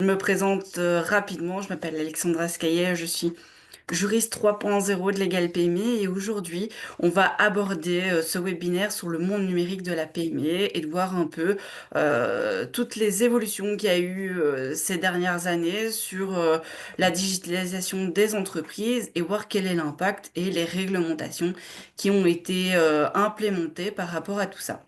Je me présente rapidement, je m'appelle Alexandra Scaillet, je suis juriste 3.0 de Legal PME et aujourd'hui on va aborder ce webinaire sur le monde numérique de la PME et de voir un peu toutes les évolutions qu'il y a eu ces dernières années sur la digitalisation des entreprises et voir quel est l'impact et les réglementations qui ont été implémentées par rapport à tout ça.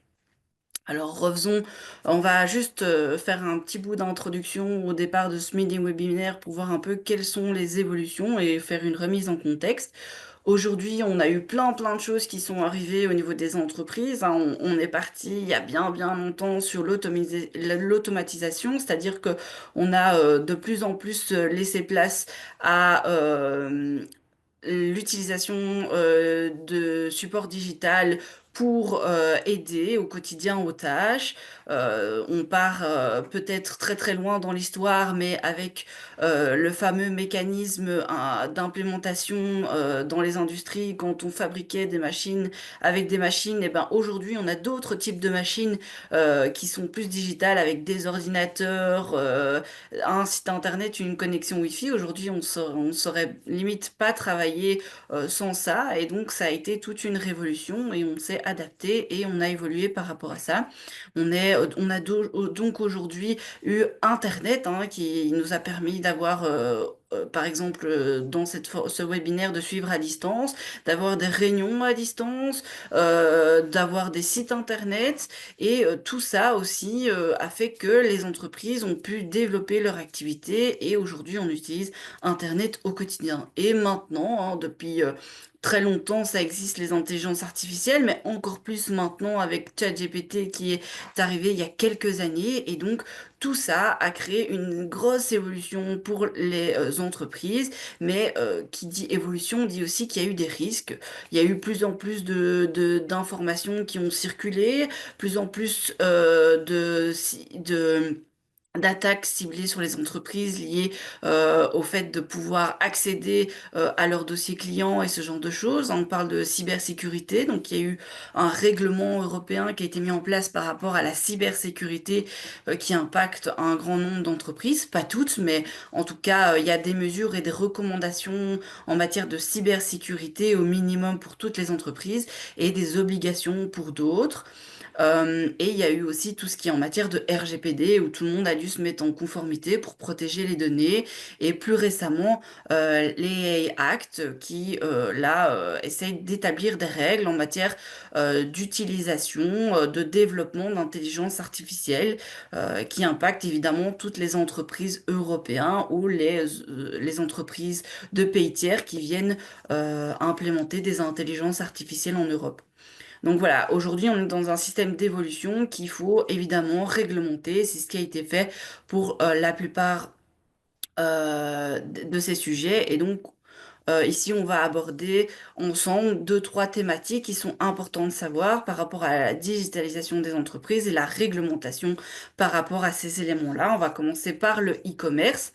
Alors refaisons, on va juste faire un petit bout d'introduction au départ de ce mini webinaire pour voir un peu quelles sont les évolutions et faire une remise en contexte. Aujourd'hui, on a eu plein de choses qui sont arrivées au niveau des entreprises, hein. On est parti il y a bien longtemps sur l'automatisation, c'est-à-dire que on a de plus en plus laissé place à l'utilisation de support digital pour aider au quotidien aux tâches. On part peut-être très loin dans l'histoire, mais avec le fameux mécanisme d'implémentation dans les industries, quand on fabriquait des machines avec des machines, et ben aujourd'hui on a d'autres types de machines qui sont plus digitales avec des ordinateurs, un site internet, une connexion Wi-Fi. Aujourd'hui, on saurait limite pas travailler sans ça. Et donc, ça a été toute une révolution et on s'est adapté et on a évolué par rapport à ça. On a donc aujourd'hui eu Internet, hein, qui nous a permis d'avoir par exemple, dans ce webinaire, de suivre à distance, d'avoir des réunions à distance, d'avoir des sites internet, et tout ça aussi a fait que les entreprises ont pu développer leur activité, et aujourd'hui, on utilise Internet au quotidien. Et maintenant, hein, depuis très longtemps, ça existe les intelligences artificielles, mais encore plus maintenant avec ChatGPT qui est arrivé il y a quelques années. Et donc, tout ça a créé une grosse évolution pour les entreprises, mais qui dit évolution dit aussi qu'il y a eu des risques. Il y a eu plus en plus d'informations qui ont circulé, plus en plus d'attaques ciblées sur les entreprises liées au fait de pouvoir accéder à leurs dossiers clients et ce genre de choses. On parle de cybersécurité, donc il y a eu un règlement européen qui a été mis en place par rapport à la cybersécurité qui impacte un grand nombre d'entreprises, pas toutes, mais en tout cas il y a des mesures et des recommandations en matière de cybersécurité au minimum pour toutes les entreprises et des obligations pour d'autres. Et il y a eu aussi tout ce qui est en matière de RGPD où tout le monde a dû se mettre en conformité pour protéger les données. Et plus récemment, les Act qui, là, essayent d'établir des règles en matière d'utilisation, de développement d'intelligence artificielle qui impactent évidemment toutes les entreprises européennes ou les entreprises de pays tiers qui viennent implémenter des intelligences artificielles en Europe. Donc voilà, aujourd'hui on est dans un système d'évolution qu'il faut évidemment réglementer. C'est ce qui a été fait pour la plupart de ces sujets. Et donc ici on va aborder ensemble deux, trois thématiques qui sont importantes de savoir par rapport à la digitalisation des entreprises et la réglementation par rapport à ces éléments-là. On va commencer par le e-commerce.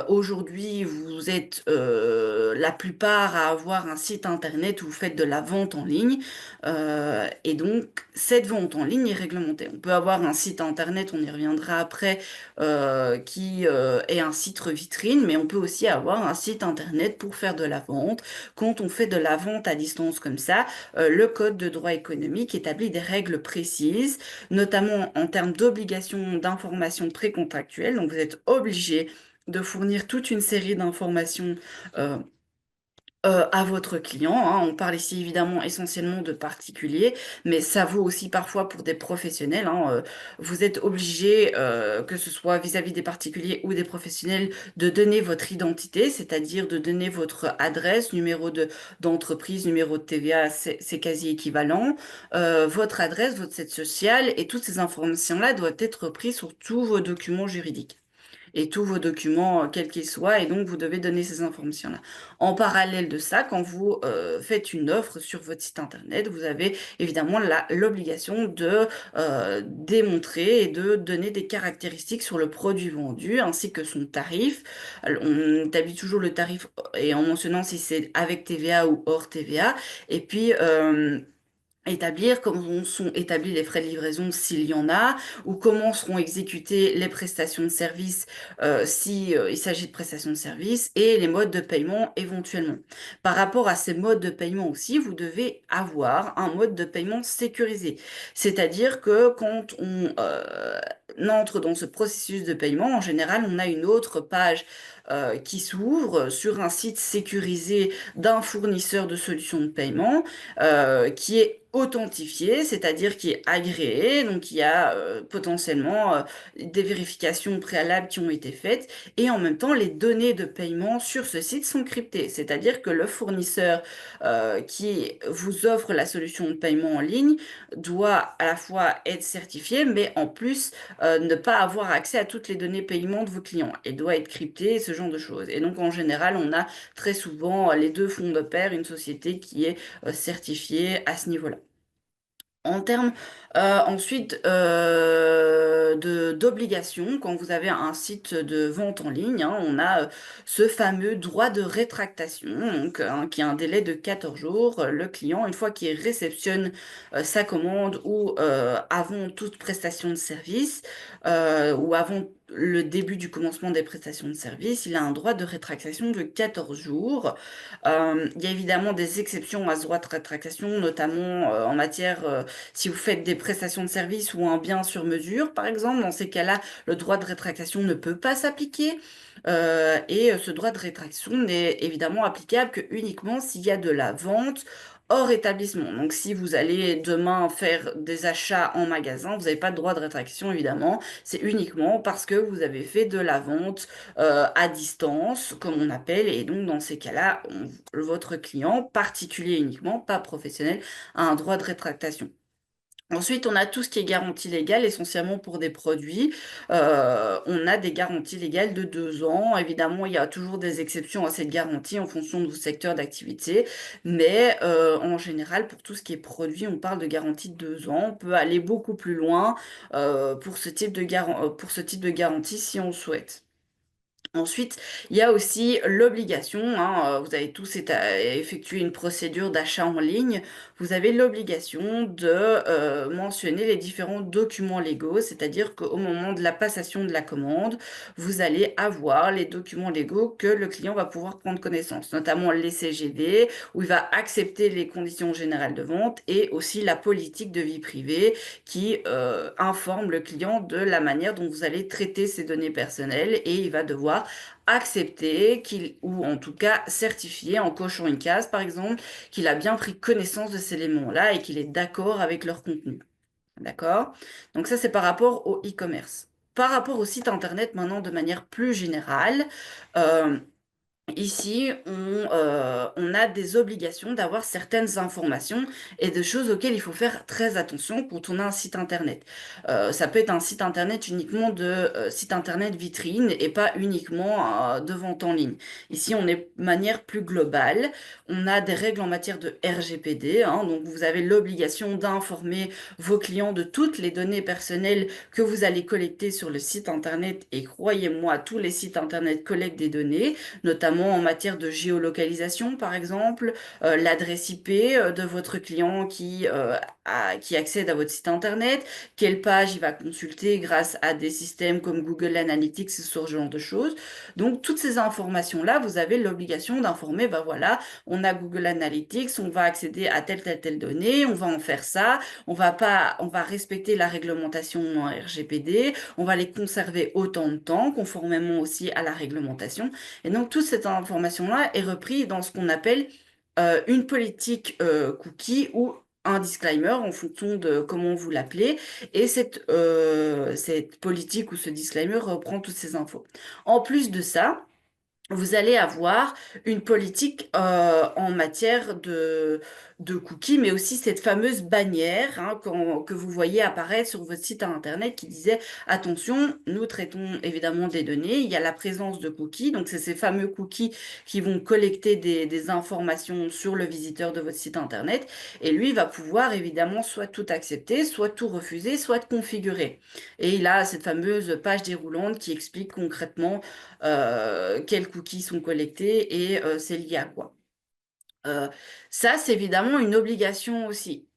Aujourd'hui, vous êtes la plupart à avoir un site internet où vous faites de la vente en ligne. Et donc, cette vente en ligne est réglementée. On peut avoir un site internet, on y reviendra après, qui est un site vitrine, mais on peut aussi avoir un site internet pour faire de la vente. Quand on fait de la vente à distance comme ça, le Code de droit économique établit des règles précises, notamment en termes d'obligation d'information précontractuelle. Donc, vous êtes obligé de fournir toute une série d'informations euh, à votre client, hein. On parle ici évidemment essentiellement de particuliers, mais ça vaut aussi parfois pour des professionnels, hein. Vous êtes obligé, que ce soit vis-à-vis des particuliers ou des professionnels, de donner votre identité, c'est-à-dire de donner votre adresse, numéro d'entreprise, numéro de TVA, c'est quasi équivalent, votre adresse, votre siège social, et toutes ces informations-là doivent être prises sur tous vos documents juridiques et tous vos documents, quels qu'ils soient, et donc vous devez donner ces informations-là. En parallèle de ça, quand vous faites une offre sur votre site internet, vous avez évidemment l'obligation de démontrer et de donner des caractéristiques sur le produit vendu, ainsi que son tarif. Alors, on établit toujours le tarif et en mentionnant si c'est avec TVA ou hors TVA. Et puis, établir comment sont établis les frais de livraison s'il y en a, ou comment seront exécutées les prestations de services si il s'agit de prestations de services, et les modes de paiement éventuellement. Par rapport à ces modes de paiement aussi, vous devez avoir un mode de paiement sécurisé. C'est-à-dire que quand on entre dans ce processus de paiement, en général, on a une autre page qui s'ouvre sur un site sécurisé d'un fournisseur de solutions de paiement qui est authentifié, c'est-à-dire qui est agréé, donc il y a potentiellement des vérifications préalables qui ont été faites, et en même temps les données de paiement sur ce site sont cryptées, c'est-à-dire que le fournisseur qui vous offre la solution de paiement en ligne doit à la fois être certifié, mais en plus ne pas avoir accès à toutes les données paiement de vos clients, et doit être crypté, ce genre de choses. Et donc en général, on a très souvent les deux font de pair, une société qui est certifiée à ce niveau-là. En termes ensuite d'obligations, quand vous avez un site de vente en ligne, hein, on a ce fameux droit de rétractation, donc, hein, qui a un délai de 14 jours. Le client, une fois qu'il réceptionne sa commande ou avant toute prestation de service ou avant le début du commencement des prestations de service, il a un droit de rétractation de 14 jours. Il y a évidemment des exceptions à ce droit de rétractation, notamment en matière si vous faites des prestations de services ou un bien sur mesure, par exemple, dans ces cas-là, le droit de rétractation ne peut pas s'appliquer. Et ce droit de rétractation n'est évidemment applicable que uniquement s'il y a de la vente hors établissement. Donc, si vous allez demain faire des achats en magasin, vous n'avez pas de droit de rétractation, évidemment. C'est uniquement parce que vous avez fait de la vente à distance, comme on appelle. Et donc, dans ces cas-là, votre client, particulier uniquement, pas professionnel, a un droit de rétractation. Ensuite, on a tout ce qui est garantie légale, essentiellement pour des produits. On a des garanties légales de 2 ans. Évidemment, il y a toujours des exceptions à cette garantie en fonction de vos secteurs d'activité. Mais en général, pour tout ce qui est produit, on parle de garantie de 2 ans. On peut aller beaucoup plus loin pour ce type de pour ce type de garantie si on le souhaite. Ensuite, il y a aussi l'obligation, hein, vous avez tous effectué une procédure d'achat en ligne, vous avez l'obligation de mentionner les différents documents légaux, c'est-à-dire qu'au moment de la passation de la commande, vous allez avoir les documents légaux que le client va pouvoir prendre connaissance, notamment les CGV, où il va accepter les conditions générales de vente, et aussi la politique de vie privée qui informe le client de la manière dont vous allez traiter ces données personnelles, et il va devoir accepter qu'il, ou en tout cas certifier en cochant une case par exemple, qu'il a bien pris connaissance de ces éléments-là et qu'il est d'accord avec leur contenu. D'accord? Donc ça, c'est par rapport au e-commerce. Par rapport au site internet maintenant de manière plus générale, euh, ici, on a des obligations d'avoir certaines informations et des choses auxquelles il faut faire très attention quand on a un site internet. Ça peut être un site internet uniquement de site internet vitrine et pas uniquement de vente en ligne. Ici, on est de manière plus globale. On a des règles en matière de RGPD, hein, donc vous avez l'obligation d'informer vos clients de toutes les données personnelles que vous allez collecter sur le site internet. Et croyez-moi, tous les sites internet collectent des données notamment en matière de géolocalisation, par exemple, l'adresse IP de votre client qui accède à votre site internet, quelle page il va consulter grâce à des systèmes comme Google Analytics, ce genre de choses. Donc, toutes ces informations-là, vous avez l'obligation d'informer, ben voilà, on a Google Analytics, on va accéder à telle donnée, on va en faire ça, on va respecter la réglementation en RGPD, on va les conserver autant de temps, conformément aussi à la réglementation. Et donc, toute cette information-là est reprise dans ce qu'on appelle une politique cookie ou un disclaimer en fonction de comment vous l'appelez. Et cette politique ou ce disclaimer reprend toutes ces infos. En plus de ça, vous allez avoir une politique en matière de cookies, mais aussi cette fameuse bannière hein, que vous voyez apparaître sur votre site internet qui disait, attention, nous traitons évidemment des données, il y a la présence de cookies, donc c'est ces fameux cookies qui vont collecter des informations sur le visiteur de votre site internet, et lui va pouvoir évidemment soit tout accepter, soit tout refuser, soit configurer. Et il a cette fameuse page déroulante qui explique concrètement quels cookies sont collectés et c'est lié à quoi. Euh, Ça, c'est évidemment une obligation aussi.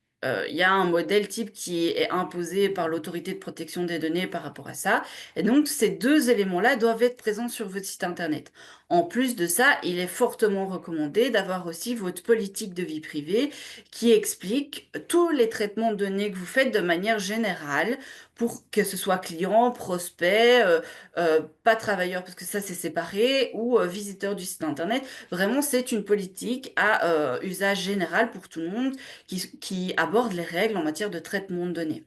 Il y a un modèle type qui est imposé par l'autorité de protection des données par rapport à ça. Et donc, ces deux éléments-là doivent être présents sur votre site Internet. En plus de ça, il est fortement recommandé d'avoir aussi votre politique de vie privée qui explique tous les traitements de données que vous faites de manière générale pour que ce soit client, prospect, pas travailleur parce que ça c'est séparé, ou visiteur du site Internet. Vraiment, c'est une politique à usage général pour tout le monde qui aborde les règles en matière de traitement de données.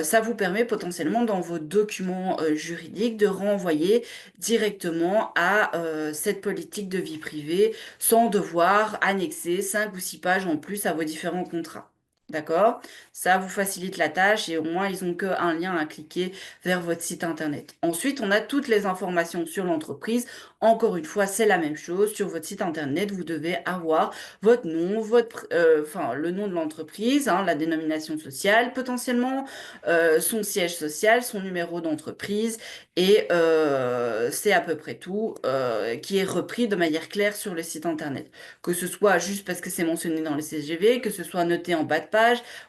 Ça vous permet potentiellement dans vos documents juridiques de renvoyer directement à cette politique de vie privée sans devoir annexer 5 ou 6 pages en plus à vos différents contrats. D'accord? Ça vous facilite la tâche et au moins ils n'ont qu'un lien à cliquer vers votre site internet. Ensuite, on a toutes les informations sur l'entreprise. Encore une fois, c'est la même chose. Sur votre site internet, vous devez avoir votre nom, enfin, le nom de l'entreprise, hein, la dénomination sociale, potentiellement son siège social, son numéro d'entreprise, et c'est à peu près tout qui est repris de manière claire sur le site internet. Que ce soit juste parce que c'est mentionné dans le CGV, que ce soit noté en bas de page,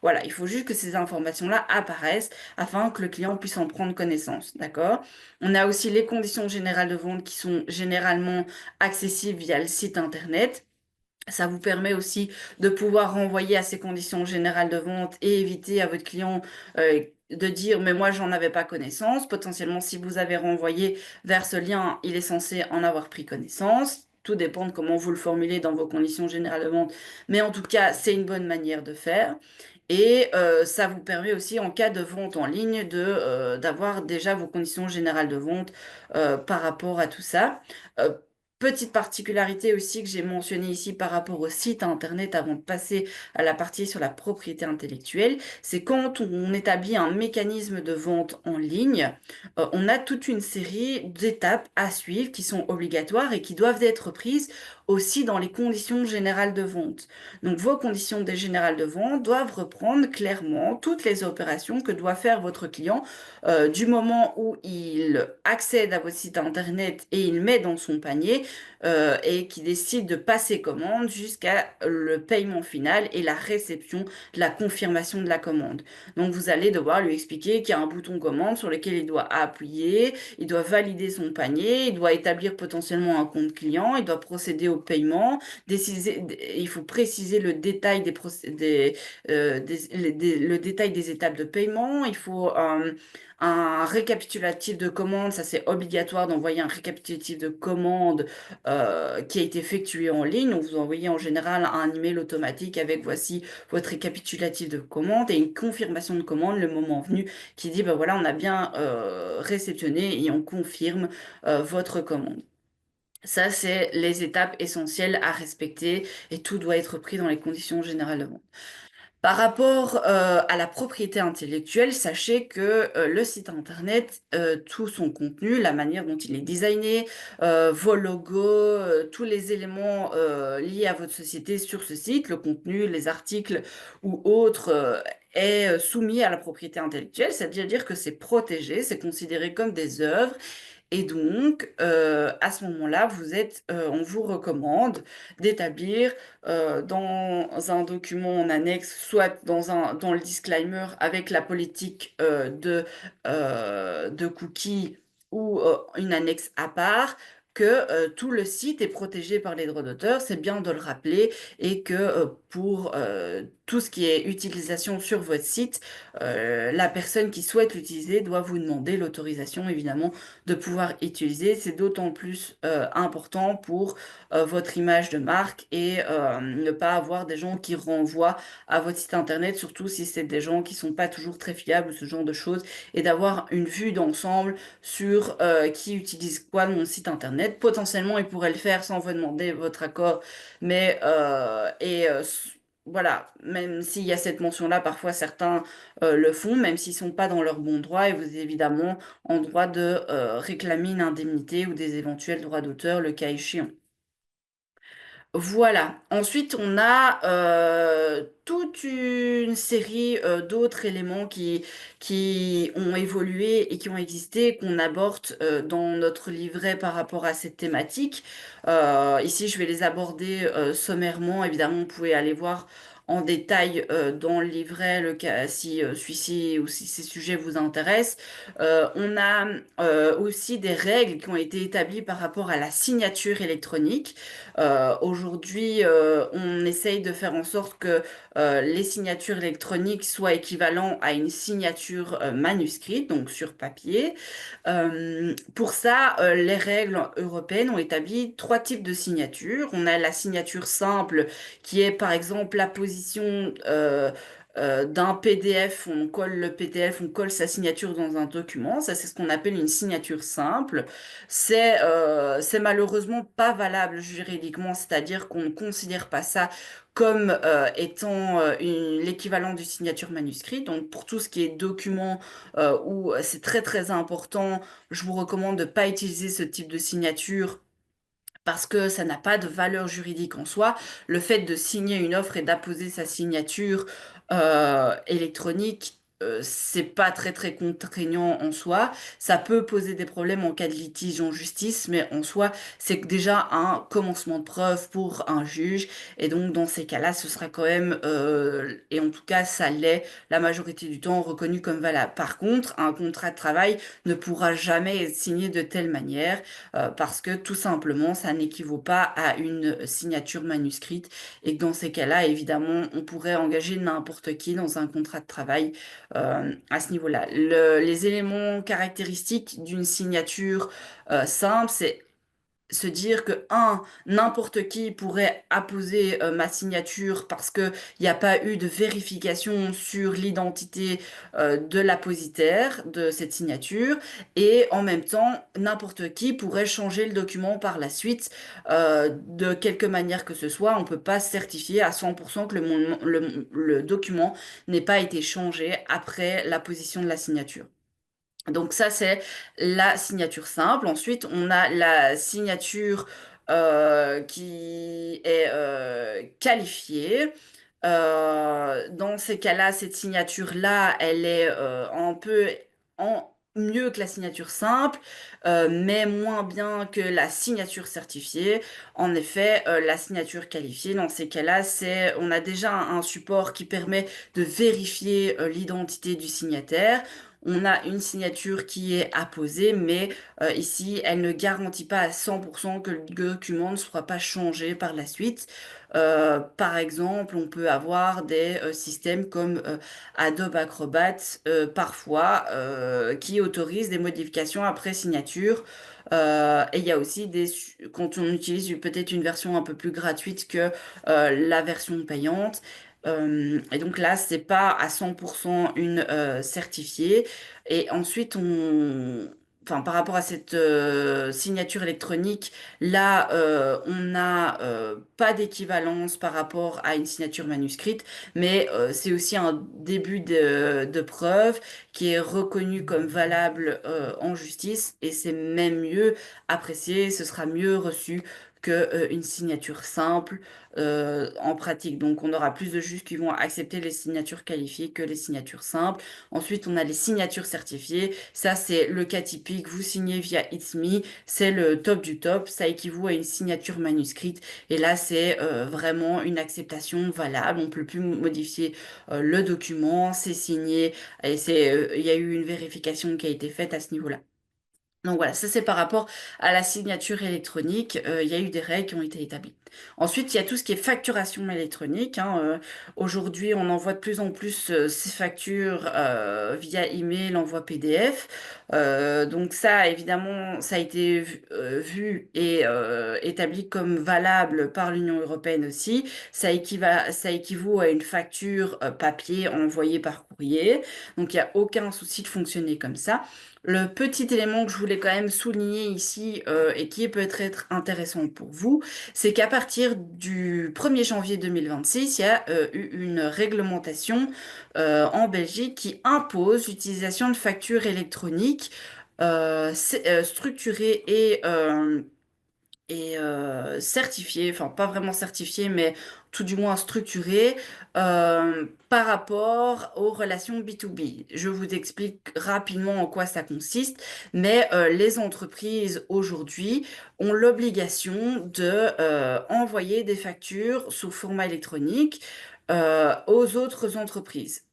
voilà, il faut juste que ces informations-là apparaissent afin que le client puisse en prendre connaissance, d'accord? On a aussi les conditions générales de vente qui sont généralement accessibles via le site internet. Ça vous permet aussi de pouvoir renvoyer à ces conditions générales de vente et éviter à votre client de dire mais moi j'en avais pas connaissance. Potentiellement, si vous avez renvoyé vers ce lien, il est censé en avoir pris connaissance. Tout dépend de comment vous le formulez dans vos conditions générales de vente. Mais en tout cas, c'est une bonne manière de faire. Et ça vous permet aussi, en cas de vente en ligne, d'avoir déjà vos conditions générales de vente par rapport à tout ça. Euh, Petite particularité aussi que j'ai mentionnée ici par rapport au site internet avant de passer à la partie sur la propriété intellectuelle, c'est quand on établit un mécanisme de vente en ligne, on a toute une série d'étapes à suivre qui sont obligatoires et qui doivent être prises aussi dans les conditions générales de vente. Donc vos conditions générales de vente doivent reprendre clairement toutes les opérations que doit faire votre client du moment où il accède à votre site internet et il met dans son panier et qui décide de passer commande jusqu'à le paiement final et la réception de la confirmation de la commande. Donc vous allez devoir lui expliquer qu'il y a un bouton commande sur lequel il doit appuyer, il doit valider son panier, il doit établir potentiellement un compte client, il doit procéder au paiement, il faut préciser le détail le détail des étapes de paiement, il faut un récapitulatif de commande, ça c'est obligatoire d'envoyer un récapitulatif de commande qui a été effectué en ligne. Donc vous envoyez en général un email automatique avec voici votre récapitulatif de commande et une confirmation de commande le moment venu qui dit ben voilà on a bien réceptionné et on confirme votre commande. Ça, c'est les étapes essentielles à respecter et tout doit être pris dans les conditions générales de vente. Par rapport à la propriété intellectuelle, sachez que le site internet, tout son contenu, la manière dont il est designé, vos logos, tous les éléments liés à votre société sur ce site, le contenu, les articles ou autres, est soumis à la propriété intellectuelle, c'est-à-dire que c'est protégé, c'est considéré comme des œuvres et donc, à ce moment-là, on vous recommande d'établir dans un document en annexe, soit dans le disclaimer avec la politique de cookies ou une annexe à part, que tout le site est protégé par les droits d'auteur. C'est bien de le rappeler et que pour tout ce qui est utilisation sur votre site, la personne qui souhaite l'utiliser doit vous demander l'autorisation, évidemment de pouvoir utiliser. C'est d'autant plus important pour votre image de marque et ne pas avoir des gens qui renvoient à votre site internet, surtout si c'est des gens qui sont pas toujours très fiables ou ce genre de choses, et d'avoir une vue d'ensemble sur qui utilise quoi de mon site internet. Potentiellement, ils pourraient le faire sans vous demander votre accord, mais voilà, même s'il y a cette mention-là, parfois certains le font, même s'ils sont pas dans leur bon droit, et vous évidemment en droit de réclamer une indemnité ou des éventuels droits d'auteur, le cas échéant. Voilà. Ensuite, on a toute une série d'autres éléments qui ont évolué et qui ont existé, qu'on aborde dans notre livret par rapport à cette thématique. Ici, je vais les aborder sommairement. Évidemment, vous pouvez aller voir en détail dans le livret, le cas, si celui-ci ou si ces sujets vous intéressent. On a aussi des règles qui ont été établies par rapport à la signature électronique. Aujourd'hui, on essaye de faire en sorte que les signatures électroniques soient équivalentes à une signature manuscrite, donc sur papier. Pour ça, les règles européennes ont établi trois types de signatures. On a la signature simple, qui est par exemple la position d'un PDF. On colle le PDF, on colle sa signature dans un document. Ça, c'est ce qu'on appelle une signature simple. C'est malheureusement pas valable juridiquement, c'est-à-dire qu'on ne considère pas ça comme étant l'équivalent du signature manuscrite. Donc, pour tout ce qui est document où c'est très très important, je vous recommande de ne pas utiliser ce type de signature parce que ça n'a pas de valeur juridique en soi. Le fait de signer une offre et d'apposer sa signature électronique, c'est pas très très contraignant en soi. Ça peut poser des problèmes en cas de litige en justice, mais en soi, c'est déjà un commencement de preuve pour un juge. Et donc, dans ces cas-là, ce sera quand même, et en tout cas, ça l'est la majorité du temps reconnu comme valable. Par contre, un contrat de travail ne pourra jamais être signé de telle manière parce que tout simplement, ça n'équivaut pas à une signature manuscrite et que dans ces cas-là, évidemment, on pourrait engager n'importe qui dans un contrat de travail à ce niveau-là. Les éléments caractéristiques d'une signature simple, c'est se dire que, n'importe qui pourrait apposer ma signature parce qu'il n'y a pas eu de vérification sur l'identité de l'appositaire de cette signature, et en même temps, n'importe qui pourrait changer le document par la suite de quelque manière que ce soit. On ne peut pas certifier à 100% que le document n'ait pas été changé après l'apposition de la signature. Donc ça, c'est la signature simple. Ensuite, on a la signature qui est qualifiée. Dans ces cas-là, cette signature-là, elle est un peu mieux que la signature simple, mais moins bien que la signature certifiée. En effet, la signature qualifiée, dans ces cas-là, on a déjà un support qui permet de vérifier l'identité du signataire. On a une signature qui est apposée, mais ici, elle ne garantit pas à 100% que le document ne sera pas changé par la suite. Par exemple, on peut avoir des systèmes comme Adobe Acrobat, parfois, qui autorisent des modifications après signature. Et il y a aussi quand on utilise peut-être une version un peu plus gratuite que la version payante. Et donc là, c'est pas à 100% une certifiée. Et ensuite, enfin, par rapport à cette signature électronique, là, on n'a pas d'équivalence par rapport à une signature manuscrite, mais c'est aussi un début de preuve qui est reconnu comme valable en justice, et c'est même mieux apprécié, ce sera mieux reçu que une signature simple en pratique. Donc, on aura plus de juges qui vont accepter les signatures qualifiées que les signatures simples. Ensuite, on a les signatures certifiées. Ça, c'est le cas typique. Vous signez via It's Me, c'est le top du top. Ça équivaut à une signature manuscrite. Et là, c'est vraiment une acceptation valable. On ne peut plus modifier le document. C'est signé et il y a eu une vérification qui a été faite à ce niveau-là. Donc voilà, ça c'est par rapport à la signature électronique. Il y a eu des règles qui ont été établies. Ensuite, il y a tout ce qui est facturation électronique, hein. Aujourd'hui, on envoie de plus en plus ces factures via email, envoi PDF. Donc ça, évidemment, ça a été vu et établi comme valable par l'Union européenne aussi. Ça équivaut à une facture papier envoyée par courrier. Donc il n'y a aucun souci de fonctionner comme ça. Le petit élément que je voulais quand même souligner ici et qui peut être intéressant pour vous, c'est qu'à partir du 1er janvier 2026, il y a eu une réglementation en Belgique qui impose l'utilisation de factures électroniques structurées et certifié, enfin pas vraiment certifié, mais tout du moins structuré par rapport aux relations B2B. Je vous explique rapidement en quoi ça consiste, mais les entreprises aujourd'hui ont l'obligation de envoyer des factures sous format électronique aux autres entreprises.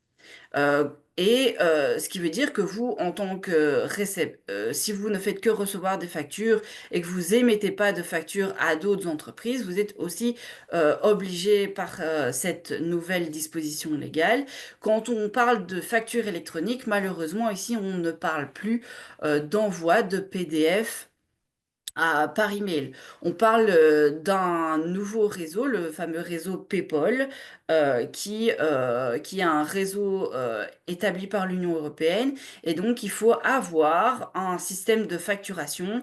Ce qui veut dire que vous, en tant que si vous ne faites que recevoir des factures et que vous émettez pas de factures à d'autres entreprises, vous êtes aussi obligé par cette nouvelle disposition légale. Quand on parle de factures électroniques, malheureusement, ici, on ne parle plus d'envoi de PDF par email. On parle d'un nouveau réseau, le fameux réseau PayPal, qui est un réseau établi par l'Union européenne. Et donc, il faut avoir un système de facturation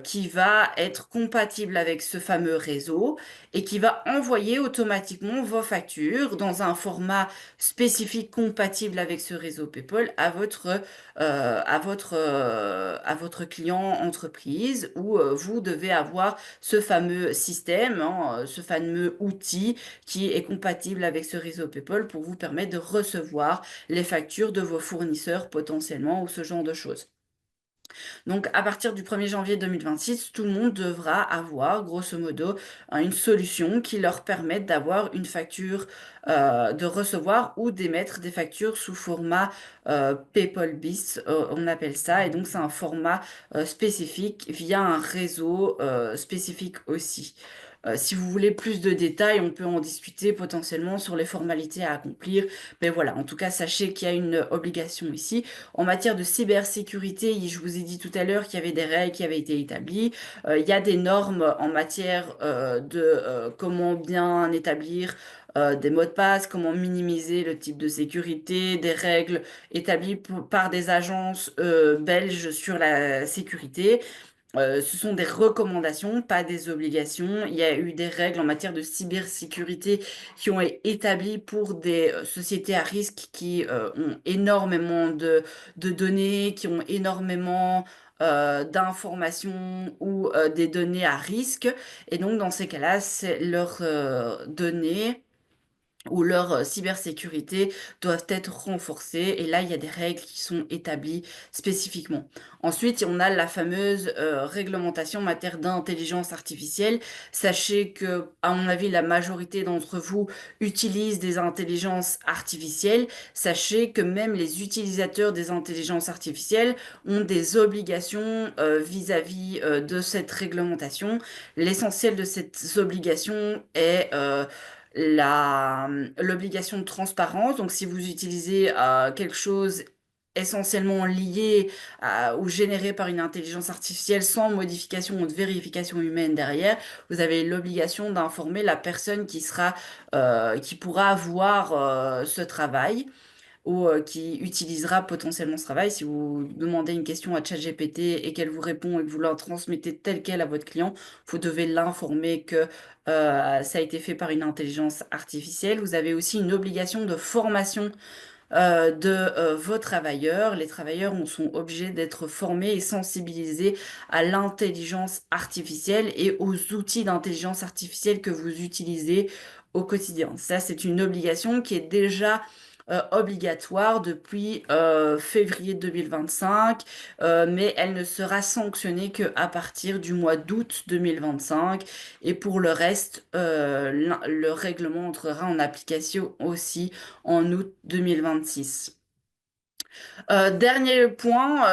qui va être compatible avec ce fameux réseau et qui va envoyer automatiquement vos factures dans un format spécifique compatible avec ce réseau PayPal à votre client entreprise où vous devez avoir ce fameux système, hein, ce fameux outil qui est compatible avec ce réseau PayPal pour vous permettre de recevoir les factures de vos fournisseurs potentiellement ou ce genre de choses. Donc, à partir du 1er janvier 2026, tout le monde devra avoir, grosso modo, une solution qui leur permette d'avoir une facture, de recevoir ou d'émettre des factures sous format PayPal Bis, on appelle ça. Et donc, c'est un format spécifique via un réseau spécifique aussi. Si vous voulez plus de détails, on peut en discuter potentiellement sur les formalités à accomplir. Mais voilà, en tout cas, sachez qu'il y a une obligation ici. En matière de cybersécurité, je vous ai dit tout à l'heure qu'il y avait des règles qui avaient été établies. Il y a des normes en matière de comment bien établir des mots de passe, comment minimiser le type de sécurité, des règles établies par des agences belges sur la sécurité. Ce sont des recommandations, pas des obligations. Il y a eu des règles en matière de cybersécurité qui ont été établies pour des sociétés à risque qui ont énormément de données, qui ont énormément d'informations ou des données à risque. Et donc, dans ces cas-là, c'est leurs données où leur cybersécurité doivent être renforcées. Et là, il y a des règles qui sont établies spécifiquement. Ensuite, on a la fameuse réglementation en matière d'intelligence artificielle. Sachez que, à mon avis, la majorité d'entre vous utilisent des intelligences artificielles. Sachez que même les utilisateurs des intelligences artificielles ont des obligations vis-à-vis de cette réglementation. L'essentiel de ces obligations est l'obligation de transparence. Donc, si vous utilisez quelque chose essentiellement lié ou généré par une intelligence artificielle sans modification ou de vérification humaine derrière, vous avez l'obligation d'informer la personne qui pourra voir ce travail ou qui utilisera potentiellement ce travail. Si vous demandez une question à ChatGPT et qu'elle vous répond et que vous la transmettez telle quelle à votre client, vous devez l'informer que ça a été fait par une intelligence artificielle. Vous avez aussi une obligation de formation de vos travailleurs. Les travailleurs sont obligés d'être formés et sensibilisés à l'intelligence artificielle et aux outils d'intelligence artificielle que vous utilisez au quotidien. Ça, c'est une obligation qui est déjà obligatoire depuis février 2025, mais elle ne sera sanctionnée qu'à partir du mois d'août 2025. Et pour le reste, le règlement entrera en application aussi en août 2026. Dernier point,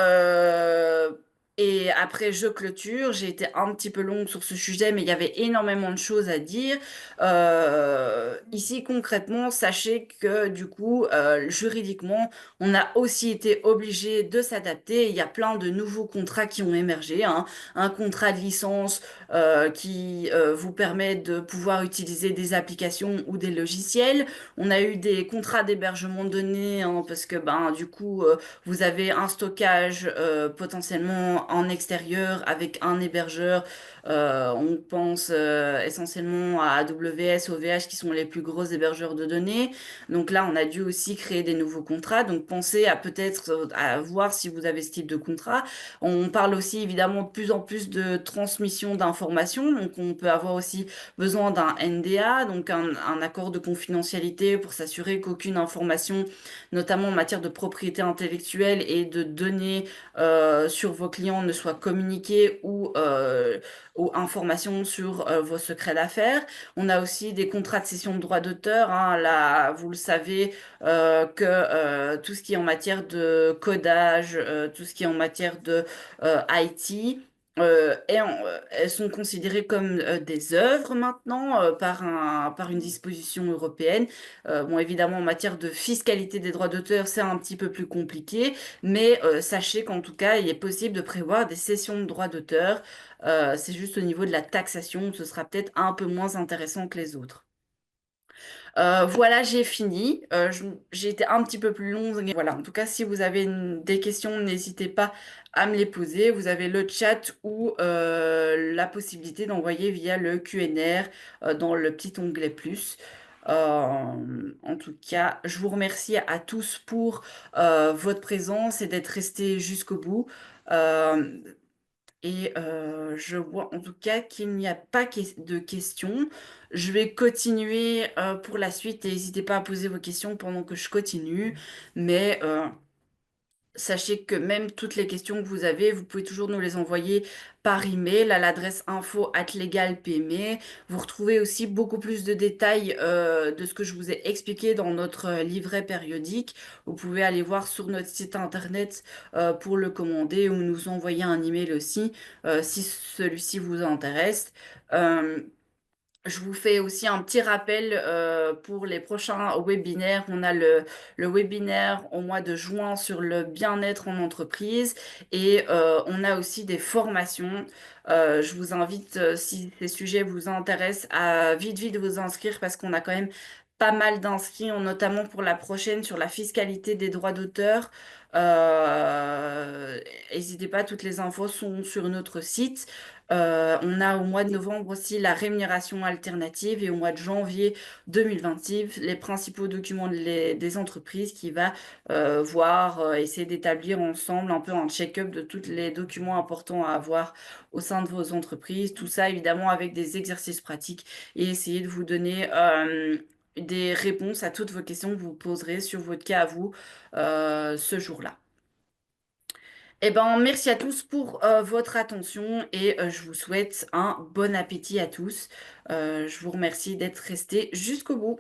et après je clôture, j'ai été un petit peu longue sur ce sujet, mais il y avait énormément de choses à dire. Ici, concrètement, sachez que du coup, juridiquement, on a aussi été obligé de s'adapter. Il y a plein de nouveaux contrats qui ont émergé, hein. Un contrat de licence qui vous permet de pouvoir utiliser des applications ou des logiciels. On a eu des contrats d'hébergement de données, hein, parce que ben, du coup, vous avez un stockage potentiellement en extérieur avec un hébergeur. On pense essentiellement à AWS, OVH qui sont les plus gros hébergeurs de données. Donc là, on a dû aussi créer des nouveaux contrats. Donc pensez à peut-être à voir si vous avez ce type de contrat. On parle aussi évidemment de plus en plus de transmission d'informations. Donc on peut avoir aussi besoin d'un NDA, donc un accord de confidentialité pour s'assurer qu'aucune information, notamment en matière de propriété intellectuelle et de données sur vos clients client ne soit communiqué ou information sur vos secrets d'affaires. On a aussi des contrats de cession de droits d'auteur, hein. Là, vous le savez, que tout ce qui est en matière de codage, tout ce qui est en matière de IT, elles sont considérées comme des œuvres maintenant par une disposition européenne. Bon, évidemment, en matière de fiscalité des droits d'auteur, c'est un petit peu plus compliqué, mais sachez qu'en tout cas, il est possible de prévoir des cessions de droits d'auteur. C'est juste au niveau de la taxation, ce sera peut-être un peu moins intéressant que les autres. Voilà, j'ai fini. J'ai été un petit peu plus longue. Voilà, en tout cas, si vous avez des questions, n'hésitez pas à me les poser. Vous avez le chat ou la possibilité d'envoyer via le Q&R dans le petit onglet plus. En tout cas, je vous remercie à tous pour votre présence et d'être restés jusqu'au bout. Euh, je vois en tout cas qu'il n'y a pas de questions. Je vais continuer pour la suite et n'hésitez pas à poser vos questions pendant que je continue. Mais sachez que même toutes les questions que vous avez, vous pouvez toujours nous les envoyer par email à l'adresse info@legalpme. Vous retrouvez aussi beaucoup plus de détails de ce que je vous ai expliqué dans notre livret périodique. Vous pouvez aller voir sur notre site internet pour le commander ou nous envoyer un email aussi si celui-ci vous intéresse. Euh, je vous fais aussi un petit rappel pour les prochains webinaires. On a le webinaire au mois de juin sur le bien-être en entreprise et on a aussi des formations. Je vous invite, si ces sujets vous intéressent, à vite, vite vous inscrire parce qu'on a quand même pas mal d'inscrits, notamment pour la prochaine sur la fiscalité des droits d'auteur. Euh, N'hésitez pas, toutes les infos sont sur notre site. On a au mois de novembre aussi la rémunération alternative et au mois de janvier 2026 les principaux documents des entreprises qui va voir, essayer d'établir ensemble un peu un check-up de tous les documents importants à avoir au sein de vos entreprises. Tout ça évidemment avec des exercices pratiques et essayer de vous donner des réponses à toutes vos questions que vous poserez sur votre cas à vous ce jour-là. Eh ben, merci à tous pour votre attention et je vous souhaite un bon appétit à tous. Je vous remercie d'être restés jusqu'au bout.